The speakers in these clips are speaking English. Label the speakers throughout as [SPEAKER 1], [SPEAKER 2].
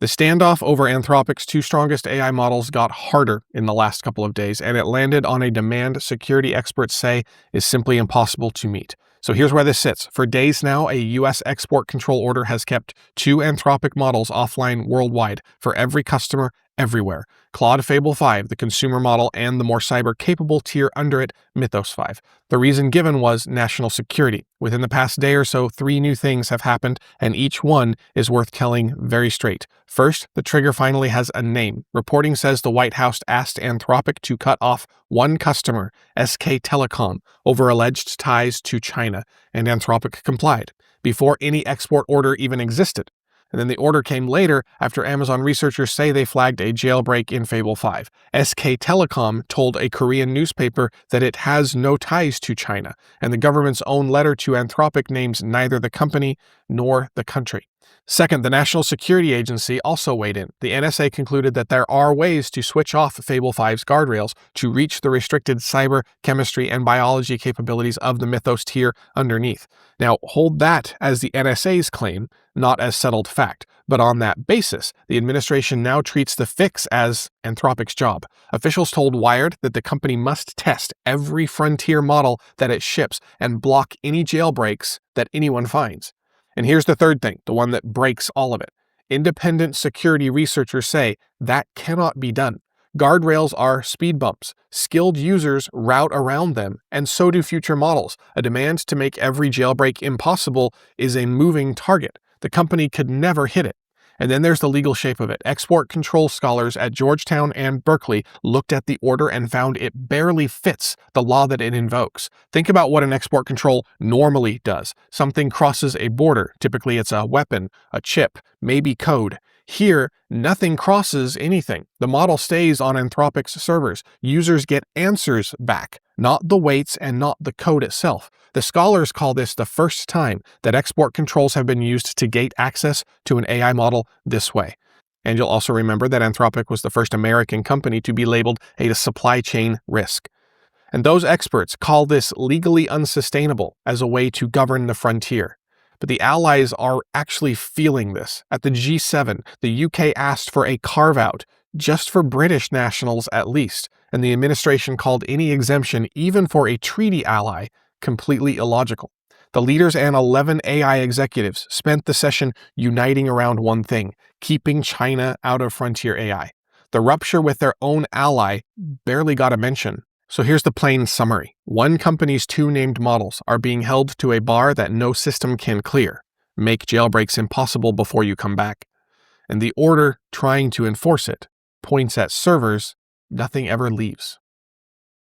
[SPEAKER 1] The standoff over Anthropic's two strongest AI models got harder in the last couple of days, and it landed on a demand security experts say is simply impossible to meet. So here's where this sits. For days now, a U.S. export control order has kept two Anthropic models offline worldwide for every customer everywhere. Claude Fable 5, the consumer model, and the more cyber-capable tier under it, Mythos 5. The reason given was national security. Within the past day or so, 3 new things have happened, and each one is worth telling very straight. First, the trigger finally has a name. Reporting says the White House asked Anthropic to cut off one customer, SK Telecom, over alleged ties to China, and Anthropic complied, before any export order even existed. And then the order came later after Amazon researchers say they flagged a jailbreak in Fable 5. SK Telecom told a Korean newspaper that it has no ties to China, and the government's own letter to Anthropic names neither the company nor the country. Second, the National Security Agency also weighed in. The NSA concluded that there are ways to switch off Fable 5's guardrails to reach the restricted cyber, chemistry, and biology capabilities of the Mythos tier underneath. Now, hold that as the NSA's claim, not as settled fact. But on that basis, the administration now treats the fix as Anthropic's job. Officials told Wired that the company must test every frontier model that it ships and block any jailbreaks that anyone finds. And here's the third thing, the one that breaks all of it. Independent security researchers say that cannot be done. Guardrails are speed bumps. Skilled users route around them, and so do future models. A demand to make every jailbreak impossible is a moving target. The company could never hit it. And then there's the legal shape of it. Export control scholars at Georgetown and Berkeley looked at the order and found it barely fits the law that it invokes. Think about what an export control normally does. Something crosses a border. Typically it's a weapon, a chip, maybe code. Here, nothing crosses anything. The model stays on Anthropic's servers. Users get answers back, not the weights and not the code itself. The scholars call this the first time that export controls have been used to gate access to an AI model this way. And you'll also remember that Anthropic was the first American company to be labeled a supply chain risk. And those experts call this legally unsustainable as a way to govern the frontier. But the allies are actually feeling this. At the G7, the UK asked for a carve-out, just for British nationals at least, and the administration called any exemption, even for a treaty ally, completely illogical. The leaders and 11 AI executives spent the session uniting around one thing, keeping China out of frontier AI. The rupture with their own ally barely got a mention. So here's the plain summary. One company's 2 named models are being held to a bar that no system can clear. Make jailbreaks impossible before you come back. And the order trying to enforce it points at servers, nothing ever leaves.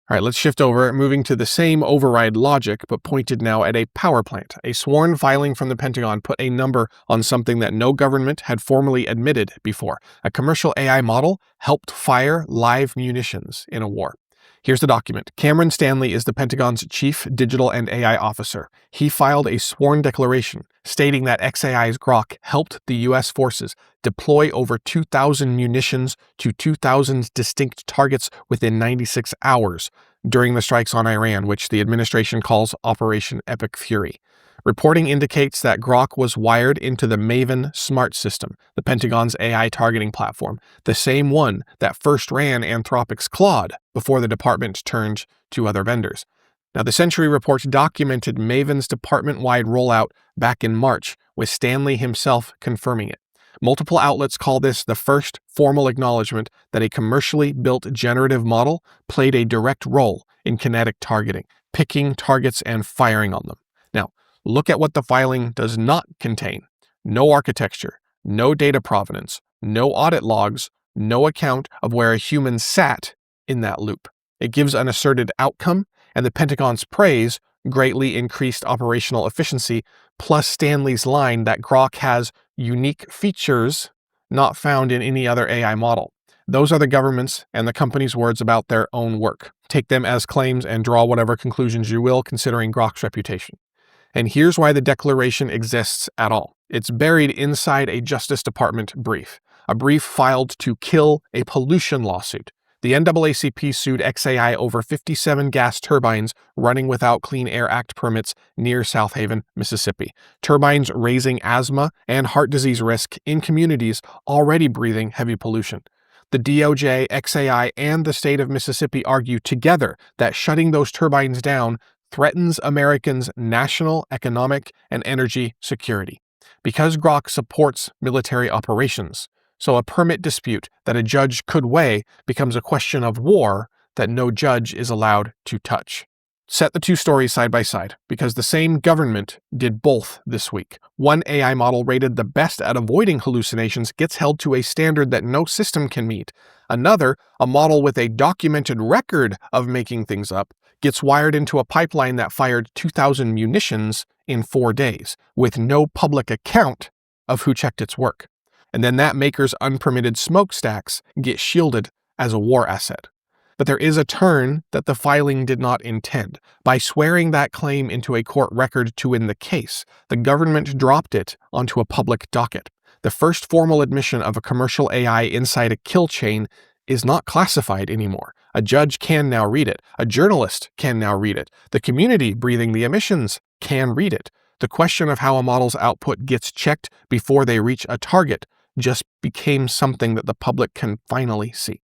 [SPEAKER 1] All right, let's shift over, moving to the same override logic, but pointed now at a power plant. A sworn filing from the Pentagon put a number on something that no government had formally admitted before. A commercial AI model helped fire live munitions in a war. Here's the document. Cameron Stanley is the Pentagon's chief digital and AI officer. He filed a sworn declaration stating that XAI's Grok helped the U.S. forces deploy over 2,000 munitions to 2,000 distinct targets within 96 hours during the strikes on Iran, which the administration calls Operation Epic Fury. Reporting indicates that Grok was wired into the Maven smart system, the Pentagon's AI targeting platform, the same one that first ran Anthropic's Claude before the department turned to other vendors. Now, the Century Report documented Maven's department-wide rollout back in March, with Stanley himself confirming it. Multiple outlets call this the first formal acknowledgement that a commercially built generative model played a direct role in kinetic targeting, picking targets and firing on them. Now, look at what the filing does not contain. No architecture, no data provenance, no audit logs, no account of where a human sat in that loop. It gives an asserted outcome, and the Pentagon's praise, greatly increased operational efficiency, plus Stanley's line that Grok has unique features not found in any other AI model. Those are the government's and the company's words about their own work. Take them as claims and draw whatever conclusions you will, considering Grok's reputation. And here's why the declaration exists at all. It's buried inside a Justice Department brief, a brief filed to kill a pollution lawsuit. The NAACP sued XAI over 57 gas turbines running without Clean Air Act permits near South Haven, Mississippi. Turbines raising asthma and heart disease risk in communities already breathing heavy pollution. The DOJ, XAI, and the state of Mississippi argue together that shutting those turbines down threatens Americans' national, economic, and energy security. Because Grok supports military operations, so a permit dispute that a judge could weigh becomes a question of war that no judge is allowed to touch. Set the two stories side by side, because the same government did both this week. One AI model rated the best at avoiding hallucinations gets held to a standard that no system can meet. Another, a model with a documented record of making things up, gets wired into a pipeline that fired 2,000 munitions in 4 days, with no public account of who checked its work. And then that maker's unpermitted smokestacks get shielded as a war asset. But there is a turn that the filing did not intend. By swearing that claim into a court record to win the case, the government dropped it onto a public docket. The first formal admission of a commercial AI inside a kill chain is not classified anymore. A judge can now read it. A journalist can now read it. The community breathing the emissions can read it. The question of how a model's output gets checked before they reach a target just became something that the public can finally see.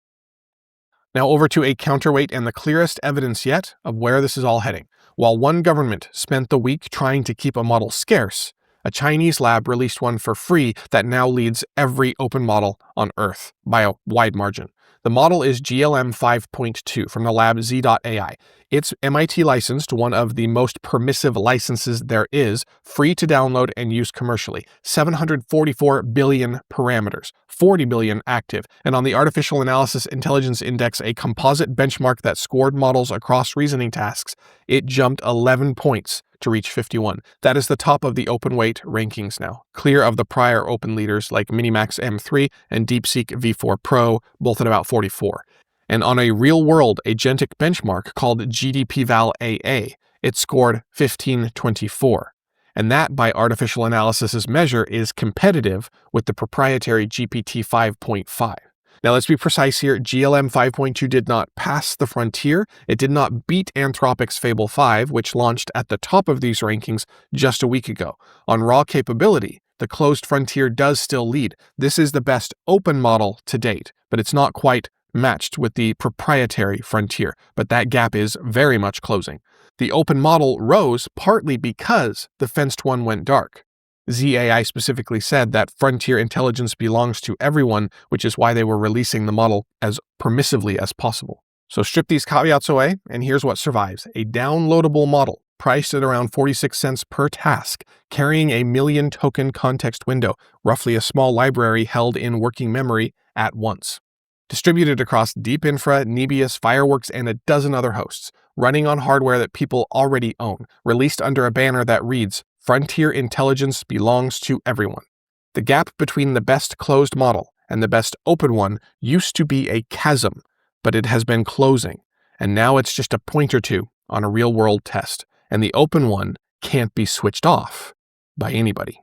[SPEAKER 1] Now over to a counterweight and the clearest evidence yet of where this is all heading. While one government spent the week trying to keep a model scarce, a Chinese lab released one for free that now leads every open model on Earth by a wide margin. The model is GLM 5.2 from the lab Z.AI. It's MIT licensed, one of the most permissive licenses there is, free to download and use commercially. 744 billion parameters, 40 billion active, and on the Artificial Analysis Intelligence Index, a composite benchmark that scored models across reasoning tasks, it jumped 11 points to reach 51. That is the top of the open weight rankings now, clear of the prior open leaders like Minimax M3 and DeepSeek V4 Pro, both at about 44. And on a real-world agentic benchmark called GDPval AA, it scored 1524. And that, by Artificial Analysis's measure, is competitive with the proprietary GPT 5.5. Now let's be precise here, GLM 5.2 did not pass the frontier. It did not beat Anthropic's Fable 5, which launched at the top of these rankings just a week ago. On raw capability, the closed frontier does still lead. This is the best open model to date, but it's not quite matched with the proprietary frontier, but that gap is very much closing. The open model rose partly because the fenced one went dark. ZAI specifically said that frontier intelligence belongs to everyone, which is why they were releasing the model as permissively as possible. So strip these caveats away, and here's what survives. A downloadable model, priced at around 46 cents per task, carrying a 1,000,000 token context window, roughly a small library held in working memory at once. Distributed across Deep Infra, Nebius, Fireworks, and a dozen other hosts, running on hardware that people already own, released under a banner that reads, "Frontier intelligence belongs to everyone." The gap between the best closed model and the best open one used to be a chasm, but it has been closing, and now it's just a point or two on a real-world test, and the open one can't be switched off by anybody.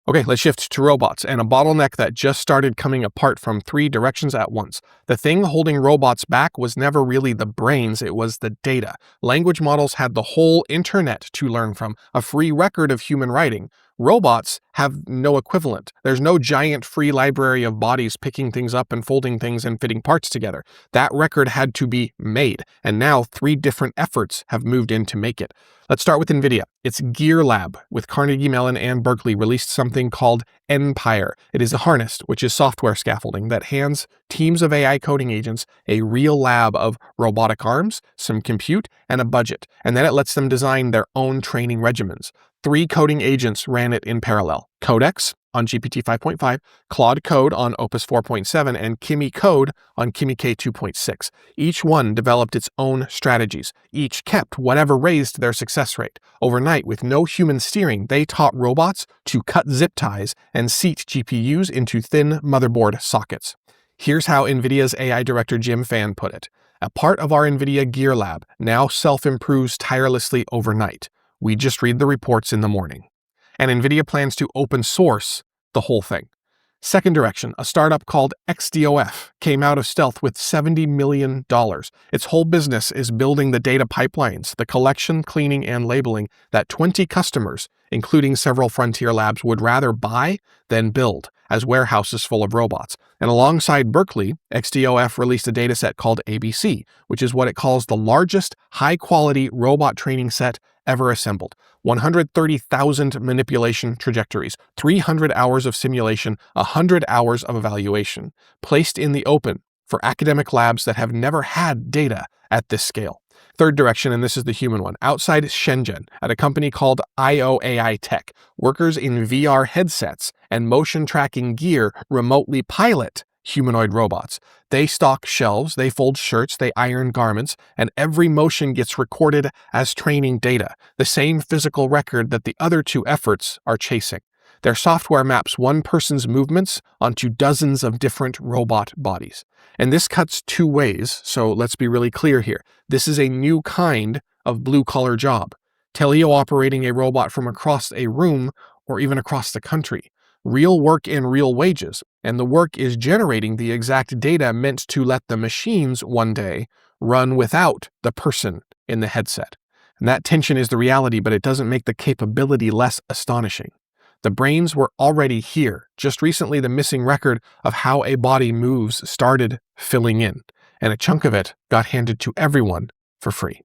[SPEAKER 1] Okay, let's shift to robots, and a bottleneck that just started coming apart from 3 directions at once. The thing holding robots back was never really the brains, it was the data. Language models had the whole internet to learn from, a free record of human writing. Robots have no equivalent. There's no giant free library of bodies picking things up and folding things and fitting parts together. That record had to be made, and now 3 different efforts have moved in to make it. Let's start with Nvidia. Its Gear Lab with Carnegie Mellon and Berkeley released something called ENPIRE. It is a harness, which is software scaffolding that hands teams of AI coding agents a real lab of robotic arms, some compute, and a budget, and then it lets them design their own training regimens. 3 coding agents ran it in parallel. Codex on GPT 5.5, Claude Code on Opus 4.7, and Kimi Code on Kimi K 2.6. Each one developed its own strategies. Each kept whatever raised their success rate. Overnight, with no human steering, they taught robots to cut zip ties and seat GPUs into thin motherboard sockets. Here's how NVIDIA's AI director Jim Fan put it. A part of our NVIDIA Gear Lab now self-improves tirelessly overnight. We just read the reports in the morning. And NVIDIA plans to open source the whole thing. Second direction, a startup called XDOF came out of stealth with $70 million. Its whole business is building the data pipelines, the collection, cleaning, and labeling that 20 customers, including several frontier labs, would rather buy than build as warehouses full of robots. And alongside Berkeley, XDOF released a dataset called ABC, which is what it calls the largest high-quality robot training set ever assembled. 130,000 manipulation trajectories, 300 hours of simulation, 100 hours of evaluation, placed in the open for academic labs that have never had data at this scale. Third direction, and this is the human one, outside Shenzhen, at a company called IOAI Tech, workers in VR headsets and motion tracking gear remotely pilot humanoid robots. They stock shelves, they fold shirts, they iron garments, and every motion gets recorded as training data, the same physical record that the other two efforts are chasing. Their software maps one person's movements onto dozens of different robot bodies. And this cuts two ways, so let's be really clear here. This is a new kind of blue-collar job, teleoperating a robot from across a room or even across the country. Real work and real wages, and the work is generating the exact data meant to let the machines one day run without the person in the headset. And that tension is the reality, but it doesn't make the capability less astonishing. The brains were already here. Just recently, the missing record of how a body moves started filling in, and a chunk of it got handed to everyone for free.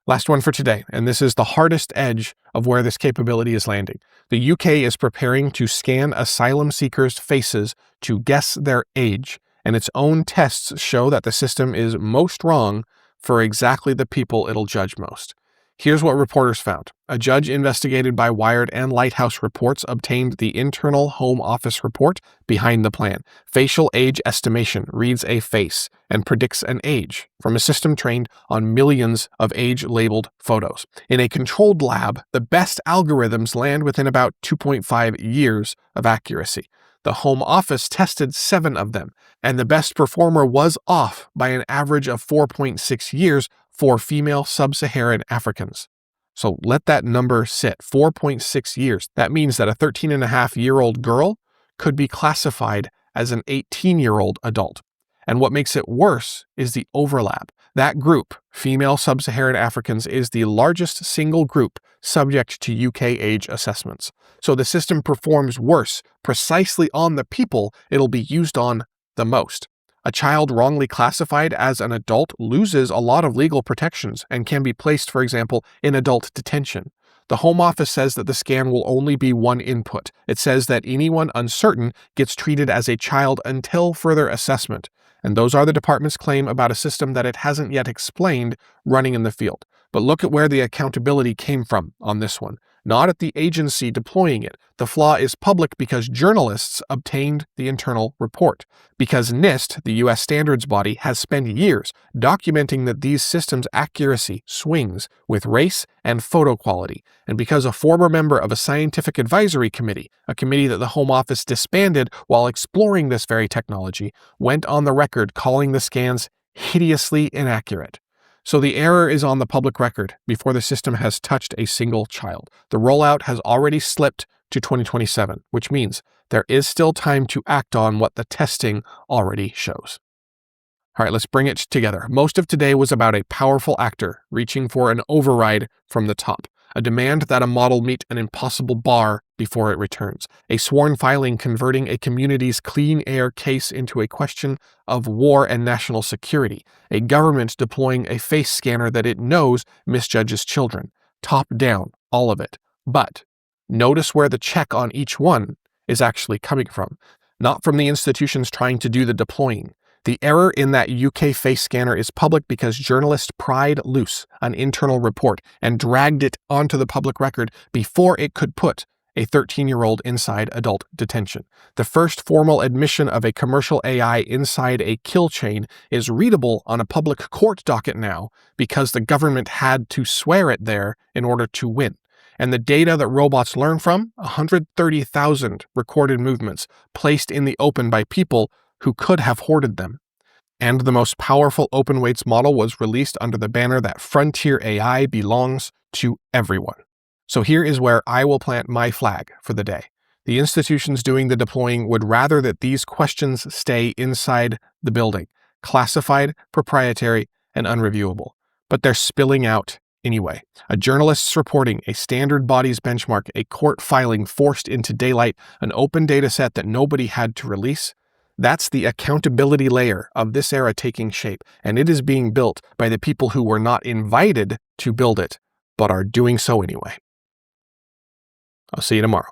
[SPEAKER 1] Last one for today, and this is the hardest edge of where this capability is landing. The UK is preparing to scan asylum seekers' faces to guess their age, and its own tests show that the system is most wrong for exactly the people it'll judge most. Here's what reporters found. A judge investigated by Wired and Lighthouse Reports obtained the internal Home Office report behind the plan. Facial age estimation reads a face and predicts an age from a system trained on millions of age-labeled photos. In a controlled lab, the best algorithms land within about 2.5 years of accuracy. The Home Office tested 7 of them, and the best performer was off by an average of 4.6 years for female sub-Saharan Africans. So let that number sit, 4.6 years. That means that a 13-and-a-half-year-old girl could be classified as an 18-year-old adult. And what makes it worse is the overlap. That group, female sub-Saharan Africans, is the largest single group subject to UK age assessments. So the system performs worse precisely on the people it'll be used on the most. A child wrongly classified as an adult loses a lot of legal protections and can be placed, for example, in adult detention. The Home Office says that the scan will only be one input. It says that anyone uncertain gets treated as a child until further assessment. And those are the department's claim about a system that it hasn't yet explained running in the field. But look at where the accountability came from on this one. Not at the agency deploying it. The flaw is public because journalists obtained the internal report. Because NIST, the US standards body, has spent years documenting that these systems' accuracy swings with race and photo quality. And because a former member of a scientific advisory committee, a committee that the Home Office disbanded while exploring this very technology, went on the record calling the scans hideously inaccurate. So the error is on the public record before the system has touched a single child. The rollout has already slipped to 2027, which means there is still time to act on what the testing already shows. All right, let's bring it together. Most of today was about a powerful actor reaching for an override from the top, a demand that a model meet an impossible bar before it returns, a sworn filing converting a community's clean air case into a question of war and national security, a government deploying a face scanner that it knows misjudges children, top down, all of it. But notice where the check on each one is actually coming from, not from the institutions trying to do the deploying. The error in that UK face scanner is public because journalists pried loose an internal report and dragged it onto the public record before it could put a 13-year-old inside adult detention. The first formal admission of a commercial AI inside a kill chain is readable on a public court docket now because the government had to swear it there in order to win. And the data that robots learn from, 130,000 recorded movements placed in the open by people who could have hoarded them. And the most powerful open weights model was released under the banner that frontier AI belongs to everyone. So here is where I will plant my flag for the day. The institutions doing the deploying would rather that these questions stay inside the building, classified, proprietary, and unreviewable. But they're spilling out anyway. A journalist's reporting, a standard bodies benchmark, a court filing forced into daylight, an open data set that nobody had to release. That's the accountability layer of this era taking shape, and it is being built by the people who were not invited to build it, but are doing so anyway. I'll see you tomorrow.